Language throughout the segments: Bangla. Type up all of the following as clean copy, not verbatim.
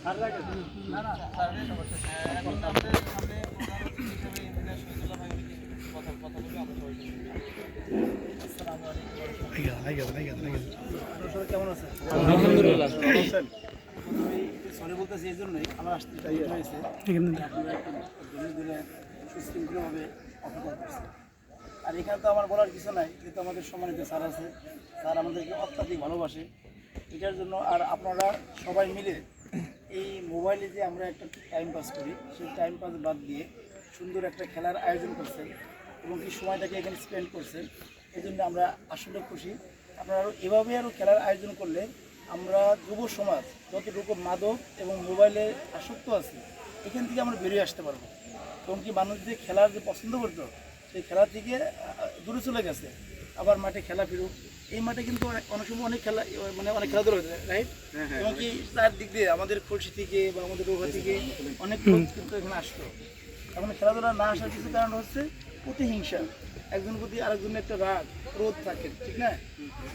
কেমন আছেন? আলহামদুলিল্লাহ। সরি বলতেছি এই জন্যই আমার আসতে হয়েছে। সুশৃঙ্খলভাবে অপেক্ষা করছে। আর এখানে তো আমার বলার কিছু নাই, যেহেতু আমাদের সম্মানিত স্যার আছে, স্যার আমাদেরকে অত্যাধিক ভালোবাসে এটার জন্য। আর আপনারা সবাই মিলে এই মোবাইলে যে আমরা একটা টাইম পাস করি, সেই টাইম পাস বাদ দিয়ে সুন্দর একটা খেলার আয়োজন করছেন এবং কি সময়টাকে এখানে স্পেন্ড করছেন, এই জন্য আমরা আসলে খুশি। আপনারা এভাবে আরও খেলার আয়োজন করলে আমরা যুব সমাজ যতটুকু মাদক এবং মোবাইলে আসক্ত আছে এখান থেকে আমরা বেরিয়ে আসতে পারবো। এবং কি মানুষ যে খেলার যে পছন্দ করতো সেই খেলা থেকে দূরে চলে গেছে, আবার মাঠে খেলা ফিরুক। এই মাঠে কিন্তু অনেক সময় অনেক খেলা মানে অনেক খেলাধুলা হয়েছে, রাইট? এবং কি তার দিক দিয়ে আমাদের খুলশি থেকে বা আমাদের রোগা থেকে অনেক লোক কিন্তু এখানে আসতো। এখন খেলাধুলা না আসার কিছু কারণ হচ্ছে প্রতিহিংসা, একজনের প্রতি আরেকজনের একটা রাগ ক্রোধ থাকে, ঠিক না?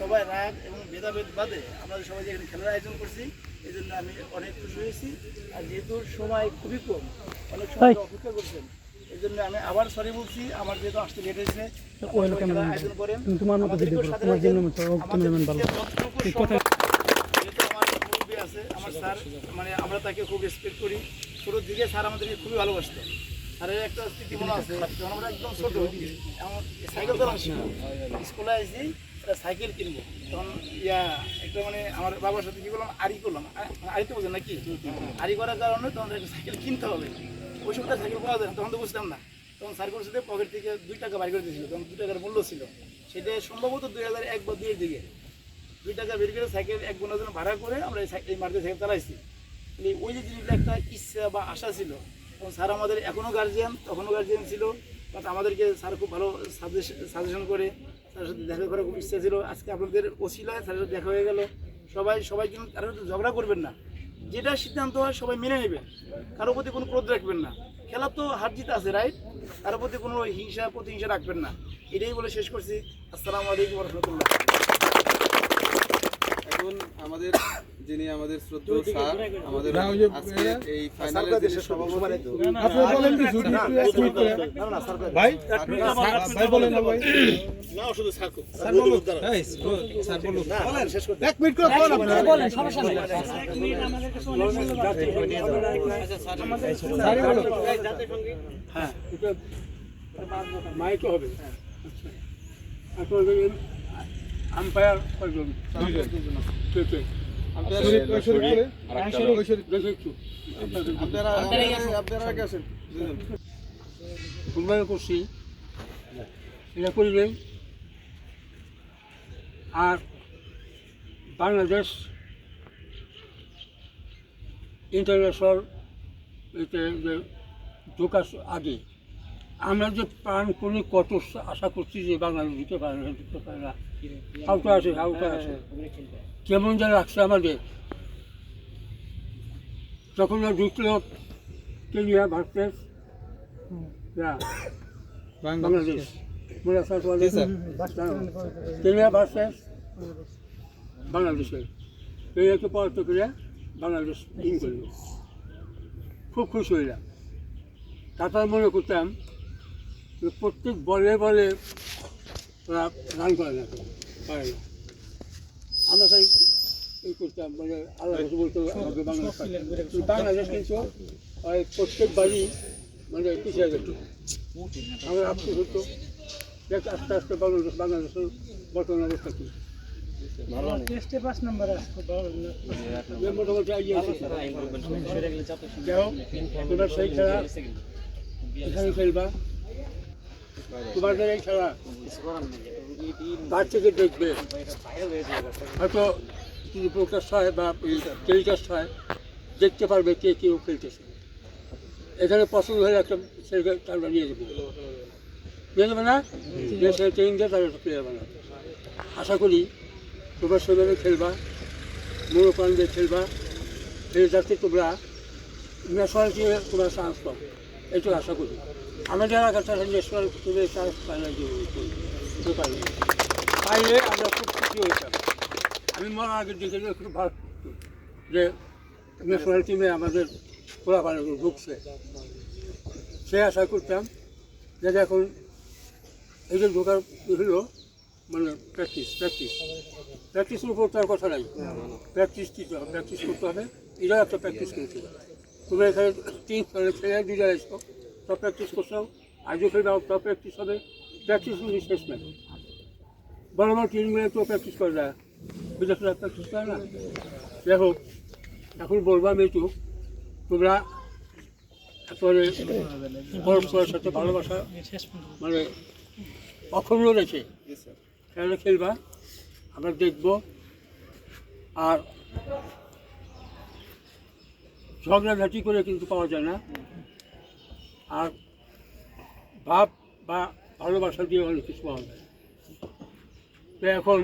সবাই রাগ এবং ভেদাভেদ বাদে আমরা সবাই যে এখানে খেলার আয়োজন করছি, এই জন্য আমি অনেক খুশি হয়েছি। আর যেহেতু সময় খুবই কম, অনেক সময় অপেক্ষা করছেন, এই জন্য আমি আবার সরি বলছি। আমার যেহেতু আসতে লেট হয়েছে, আয়োজন করেন আমার মুরব্বী আছে, আমার স্যার, মানে আমরা তাকে খুব রেসপেক্ট করি। ছোটোর দিকে স্যার আমাদেরকে খুবই ভালোবাসতো। স্যারের একটা স্মৃতি মনে আছে, যখন আমরা একদম ছোটো সাইকেল চালানো স্কুলে আসি, একটা সাইকেল কিনবো, তখন একটা মানে আমার বাবার সাথে কী করলাম, আড়ি করলাম। আড়ি তো বোঝেন নাকি? আড়ি করার কারণে তখন একটা সাইকেল কিনতে হবে। ওই সময়টা সাইকেল পাওয়া যায় না, তখন তো বুঝতাম না। তখন স্যার করছে পকেট থেকে 2 টাকা বাড়ি করে দিয়েছিল, তখন 2 টাকার মূল্য ছিল। সেটা সম্ভবত 2001 বা 2 এর দিকে 2 টাকা বের করে সাইকেল এক বোনের জন্য ভাড়া করে আমরা এই মাঠে সাইকেল চালাইছি। ওই যে জিনিসটা একটা ইচ্ছা বা আশা ছিল। এবং স্যার আমাদের এখনও গার্জিয়ান, তখনও গার্জিয়ান ছিল, বাট আমাদেরকে স্যার খুব ভালো সাজেশন করে। তার সাথে দেখা করার খুব ইচ্ছা ছিল। আজকে আপনাদের ওসিলায় স্যারের সাথে দেখা হয়ে গেল। সবাই কিন্তু কারোর সাথে ঝগড়া করবেন না, যেটা সিদ্ধান্ত হয় সবাই মেনে নেবেন, কারোর প্রতি কোনো ক্রোধ রাখবেন না। খেলা তো হার জিত আছে, রাইট? কারোর প্রতি কোনো হিংসা প্রতিহিংসা রাখবেন না। এটাই বলে শেষ করছি। আসসালামু আলাইকুম ওয়া রাহমাতুল্লাহ। এখন আমাদের যিনি আমাদের শ্রদ্ধেয় স্যার, আমাদের আজকে এই ফাইনালের দেশের সভাপতি, আপনি বলেন কি জুটি টুইট করে ভাই ভাই বলেন না ভাই, না শুধু স্যার বলুন, স্যার বলুন, বলেন শেষ করতে 1 মিনিট করে বলেন, আপনি বলেন, সমস্যা নেই। 1 মিনিট আমাদের কাছে অনেক সময় যাচ্ছে, স্যার বলুন। হ্যাঁ, এটা মাইকে হবে। এখন আম্পায়ার কয়জন? ফুটবল করছি, এটা করলেন। আর বাংলাদেশ ইন্টারন্যাশনাল এতে যে ঢোকার আগে আমরা যে প্রাণ করে কত আশা করছি যে বাংলাদেশ দিতে পারে না, দিতে পারে না, হাউটা আছে কেমন যা লাগছে আমাদের। তখন ঢুকলো Kenya versus Bangladesh, Kenya versus বাংলাদেশের, কেনিয়াকে পরাস্ত করে বাংলাদেশ উইন করলো। খুব খুশি হইলাম। তারপর মনে করতাম যে প্রত্যেক বলে বলে ওরা রান করে না, পারে না। আমরা তাই এই করতাম, মানে আল্লাহ বলতো আমাকে বাংলাদেশ কিন্তু প্রত্যেক বাড়ি মানে পিছিয়ে যেত। আমরা আফসোস হতো, দেখ আস্তে আস্তে বাংলাদেশের বর্তমান অবস্থা কী। মোটামুটি এগিয়ে এসেছে। যাই হোক, তোমরা সেই খেলা এখানে খেলবা, তোমাদের এই খেলা বাচ্চাকে দেখবে, হয়তো যদি প্রকাশ হয় বা টেলিকাস্ট হয়, দেখতে পারবে কে কেউ খেলতেছে। এখানে পছন্দ হলে একটা ছেলেকে তারা নিয়ে যাবো, নিয়ে যাবে না, সে ট্রেনিং দিয়ে তারা প্লেয়ার বানাবে। আশা করি তোমরা সেভাবে খেলবা, মনোপ্রাণ দিয়ে খেলবা, খেলে যাতে তোমরা ন্যাশনাল টিমে তোমরা চান্স পাও, এইটুকু আশা করি। আমাদের এলাকাটা ন্যাশনাল টিমে চান্স পাইলে পাইলে আমরা খুব খুশি হইতাম। আমি মরার আগে দেখে খুব ভালো যে ন্যাশনাল টিমে আমাদের পোলাপান ঢুকছে, সে আশা করতাম যে এখন এই যে ঢোকার হলো মানে প্র্যাকটিসের উপর তার কথা নাই, প্র্যাকটিস করতে হবে, এটাও একটা প্র্যাকটিস করেছিল। তুমি এখানে 3 সালের ছেলে 2 জায়গায় এসো, সব প্র্যাকটিস করছো, আজও খেলবে, সব প্র্যাকটিস হবে, প্র্যাকটিস রিপ্লেসমেন্ট। বড় বড় টিমগুলো তো প্র্যাকটিস করে না, বিদেশিরা প্র্যাকটিস করে না। দেখো এখন বলবাম এইটুকু, তোমরা একেবারে পরস্পরের সাথে ভালোবাসা মানে অক্ষুণ্ণ রেখে খেলা খেলবা, আমরা দেখব। আর ঝগড়াঝাটি করে কিন্তু পাওয়া যায় না, আর ভাব বা ভালোবাসা দিয়ে অনেক কিছু পাওয়া যায়। তো এখন